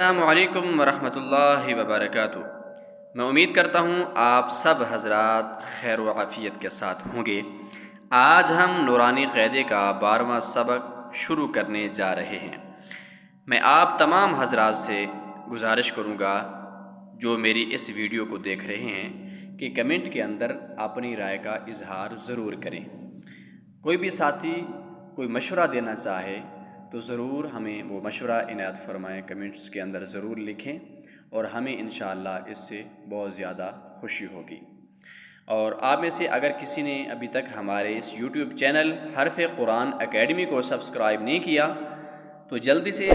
السلام علیکم ورحمۃ اللہ وبرکاتہ۔ میں امید کرتا ہوں آپ سب حضرات خیر و عافیت کے ساتھ ہوں گے۔ آج ہم نورانی قاعدے کا 12واں سبق شروع کرنے جا رہے ہیں۔ میں آپ تمام حضرات سے گزارش کروں گا جو میری اس ویڈیو کو دیکھ رہے ہیں کہ کمنٹ کے اندر اپنی رائے کا اظہار ضرور کریں۔ کوئی بھی ساتھی کوئی مشورہ دینا چاہے تو ضرور ہمیں وہ مشورہ عنایت فرمائیں، کمنٹس کے اندر ضرور لکھیں اور ہمیں انشاءاللہ اس سے بہت زیادہ خوشی ہوگی۔ اور آپ میں سے اگر کسی نے ابھی تک ہمارے اس یوٹیوب چینل حرف قرآن اکیڈمی کو سبسکرائب نہیں کیا تو جلدی سے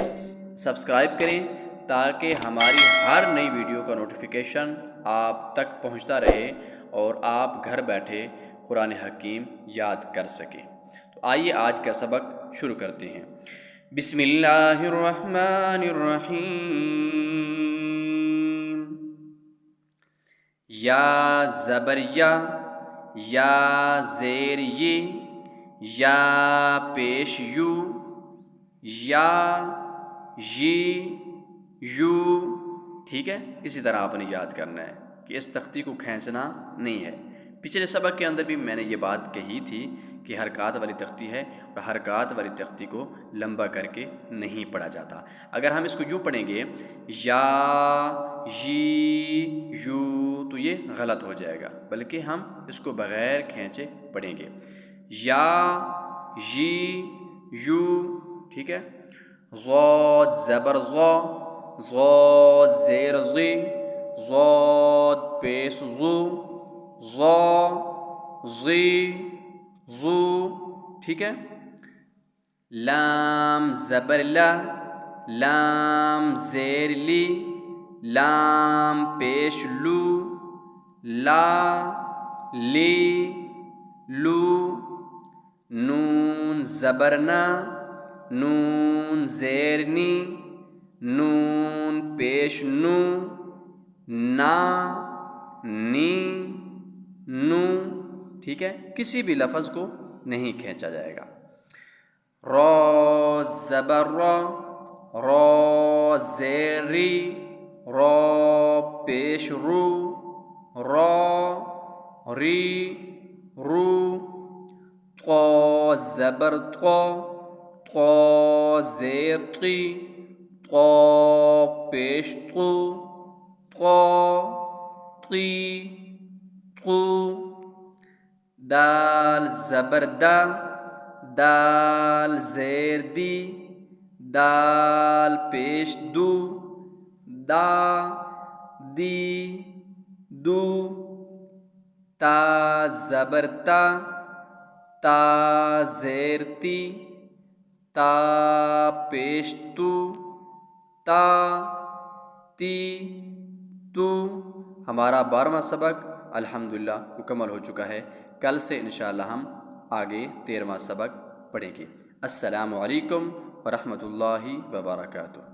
سبسکرائب کریں تاکہ ہماری ہر نئی ویڈیو کا نوٹیفیکیشن آپ تک پہنچتا رہے اور آپ گھر بیٹھے قرآن حکیم یاد کر سکیں۔ تو آئیے آج کا سبق شروع کرتے ہیں۔ بسم اللہ الرحمن الرحیم۔ یا زبر یا زیر یا پیش یا یو، ٹھیک ہے؟ اسی طرح آپ نے یاد کرنا ہے کہ اس تختی کو کھینچنا نہیں ہے۔ پچھلے سبق کے اندر بھی میں نے یہ بات کہی تھی کہ حرکات والی تختی ہے اور حرکات والی تختی کو لمبا کر کے نہیں پڑھا جاتا۔ اگر ہم اس کو یوں پڑھیں گے یا یو تو یہ غلط ہو جائے گا، بلکہ ہم اس کو بغیر کھینچے پڑھیں گے یا یو، ٹھیک ہے؟ ضاد زبر ضاد زیر ضاد پیش ضو، ٹھیک ہے؟ لام زبر لام زیر لام پیش لو، نون زبر نون زیر نون پیش نو، ٹھیک ہے؟ کسی بھی لفظ کو نہیں کھینچا جائے گا۔ را زبر را زیر را پیش رو طا زبر طا زیر طا پیش طو، دال زبر دال زیر دال پیش دو، تا زبر تا زیر تا پیش تو۔ ہمارا 12واں سبق الحمدللہ مکمل ہو چکا ہے۔ کل سے انشاءاللہ ہم آگے 13واں سبق پڑھیں گے۔ السلام علیکم ورحمۃ اللہ وبرکاتہ۔